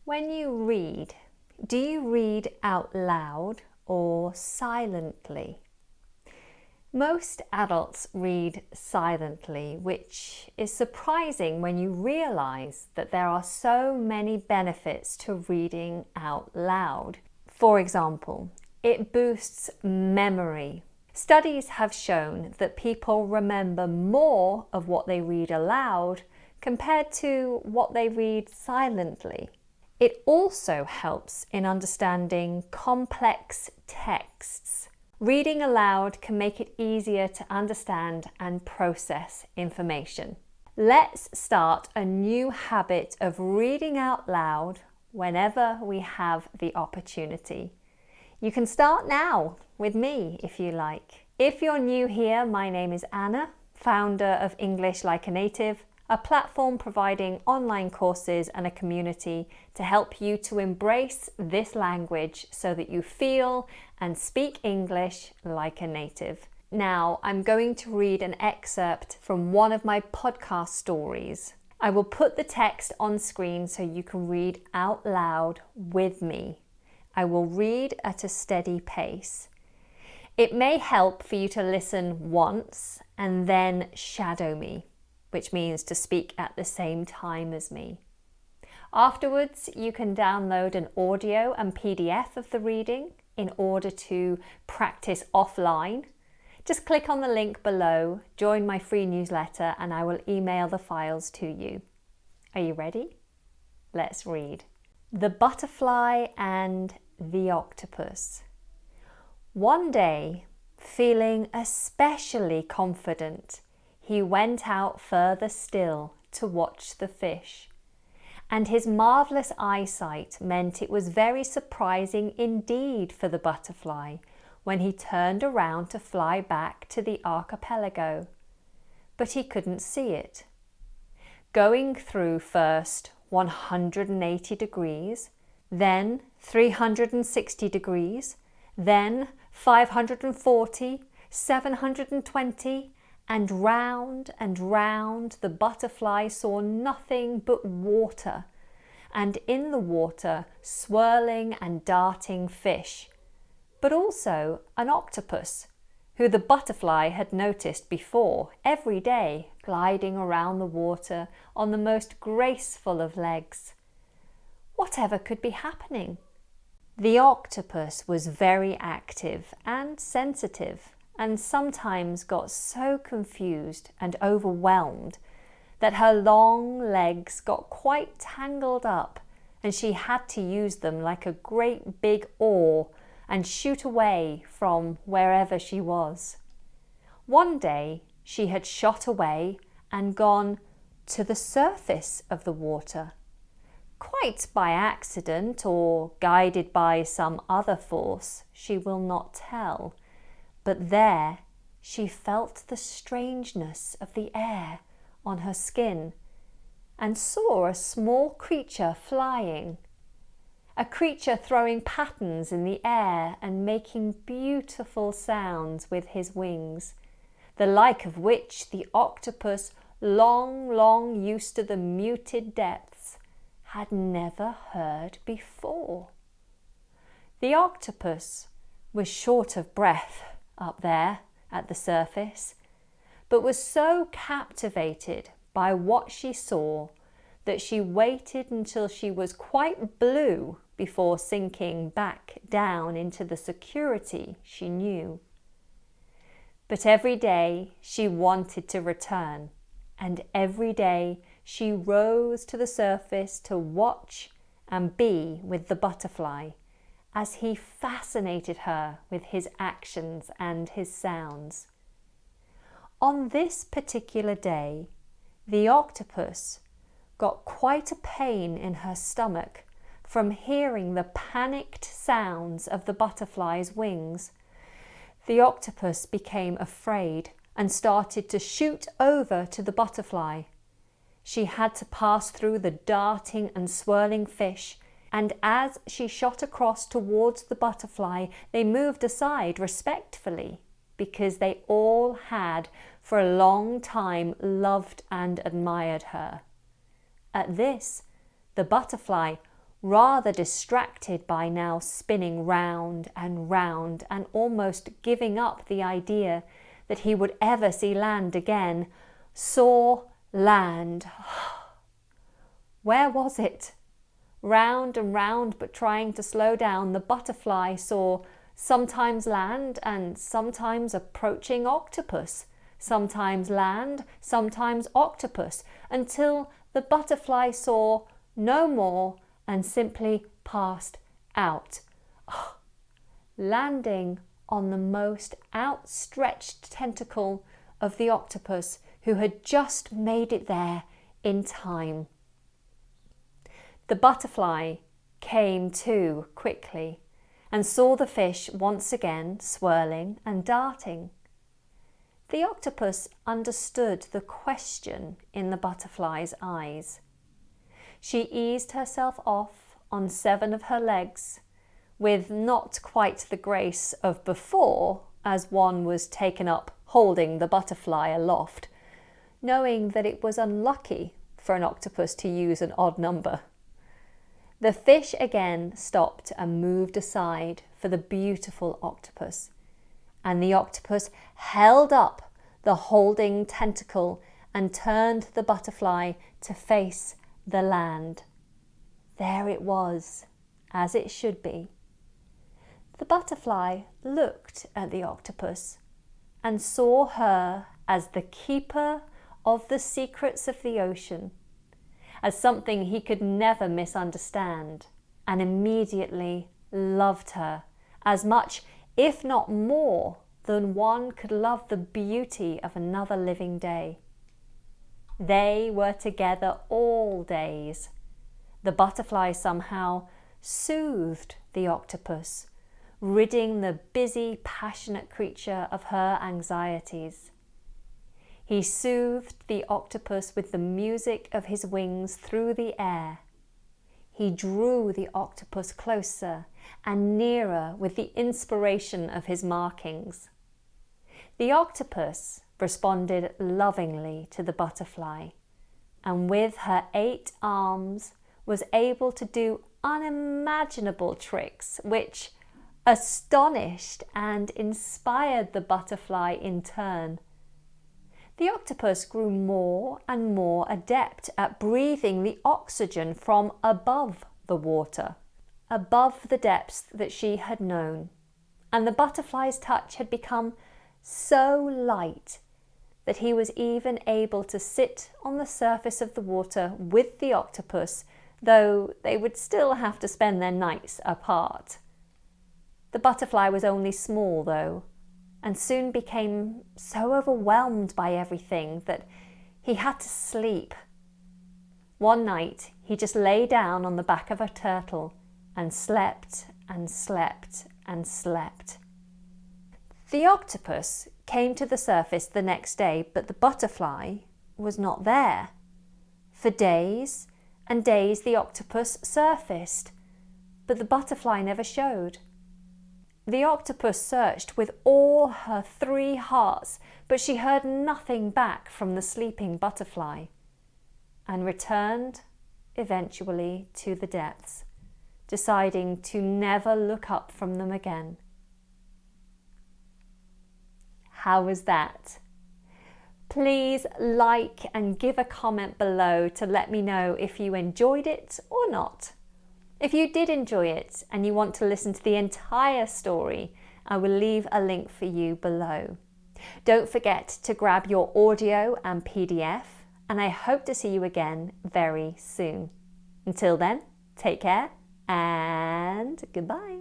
When you read, do you read out loud or silently? Most adults read silently, which is surprising when you realize that there are so many benefits to reading out loud. For example, it boosts memory. Studies have shown that people remember more of what they read aloud compared to what they read silently. It also helps in understanding complex texts. Reading aloud can make it easier to understand and process information. Let's start a new habit of reading out loud whenever we have the opportunity. You can start now with me if you like. If you're new here, my name is Anna, founder of English Like a Native, a platform providing online courses and a community to help you to embrace this language so that you feel and speak English like a native. Now, I'm going to read an excerpt from one of my podcast stories. I will put the text on screen so you can read out loud with me. I will read at a steady pace. It may help for you to listen once and then shadow me, which means to speak at the same time as me. Afterwards, you can download an audio and PDF of the reading in order to practice offline. Just click on the link below, join my free newsletter, and I will email the files to you. Are you ready? Let's read. The Butterfly and the Octopus. One day, feeling especially confident, he went out further still to watch the fish, and his marvellous eyesight meant it was very surprising indeed for the butterfly when he turned around to fly back to the archipelago. But he couldn't see it. Going through first 180 degrees, then 360 degrees, then 540, 720, and round the butterfly saw nothing but water, and in the water swirling and darting fish, but also an octopus, who the butterfly had noticed before every day gliding around the water on the most graceful of legs. Whatever could be happening? The octopus was very active and sensitive, and sometimes got so confused and overwhelmed that her long legs got quite tangled up, and she had to use them like a great big oar and shoot away from wherever she was. One day she had shot away and gone to the surface of the water, quite by accident or guided by some other force she will not tell. But there she felt the strangeness of the air on her skin and saw a small creature flying, a creature throwing patterns in the air and making beautiful sounds with his wings, the like of which the octopus, long used to the muted depths, had never heard before. The octopus was short of breath up there at the surface, but was so captivated by what she saw that she waited until she was quite blue before sinking back down into the security she knew. But every day she wanted to return, and every day she rose to the surface to watch and be with the butterfly, as he fascinated her with his actions and his sounds. On this particular day, the octopus got quite a pain in her stomach from hearing the panicked sounds of the butterfly's wings. The octopus became afraid and started to shoot over to the butterfly. She had to pass through the darting and swirling fish, and as she shot across towards the butterfly, they moved aside respectfully, because they all had for a long time loved and admired her. At this, the butterfly rather distracted by now spinning round and round and almost giving up the idea that he would ever see land again, saw land. Where was it? Round and round, but trying to slow down, the butterfly saw sometimes land and sometimes approaching octopus, sometimes land, sometimes octopus, until the butterfly saw no more and simply passed out, landing on the most outstretched tentacle of the octopus, who had just made it there in time. The butterfly came to quickly and saw the fish once again swirling and darting. The octopus understood the question in the butterfly's eyes. She eased herself off on 7 of her legs, with not quite the grace of before, as one was taken up holding the butterfly aloft, knowing that it was unlucky for an octopus to use an odd number. The fish again stopped and moved aside for the beautiful octopus, and the octopus held up the holding tentacle and turned the butterfly to face the land. There it was, as it should be. The butterfly looked at the octopus and saw her as the keeper of the secrets of the ocean, as something he could never misunderstand, and immediately loved her as much, if not more, than one could love the beauty of another living day. They were together all days. The butterfly somehow soothed the octopus, ridding the busy, passionate creature of her anxieties. He soothed the octopus with the music of his wings through the air. He drew the octopus closer and nearer with the inspiration of his markings. The octopus responded lovingly to the butterfly, and with her 8 arms was able to do unimaginable tricks which astonished and inspired the butterfly in turn. The octopus grew more and more adept at breathing the oxygen from above the water, above the depths that she had known, and the butterfly's touch had become so light that he was even able to sit on the surface of the water with the octopus, though they would still have to spend their nights apart. The butterfly was only small, though, and soon became so overwhelmed by everything that he had to sleep. One night he just lay down on the back of a turtle and slept and slept and slept. The octopus came to the surface the next day, but the butterfly was not there. For days and days the octopus surfaced, but the butterfly never showed. The octopus searched with all her 3 hearts, but she heard nothing back from the sleeping butterfly, and returned eventually to the depths, deciding to never look up from them again. How was that? Please like and give a comment below to let me know if you enjoyed it or not. If you did enjoy it and you want to listen to the entire story, I will leave a link for you below. Don't forget to grab your audio and PDF, and I hope to see you again very soon. Until then, take care and goodbye.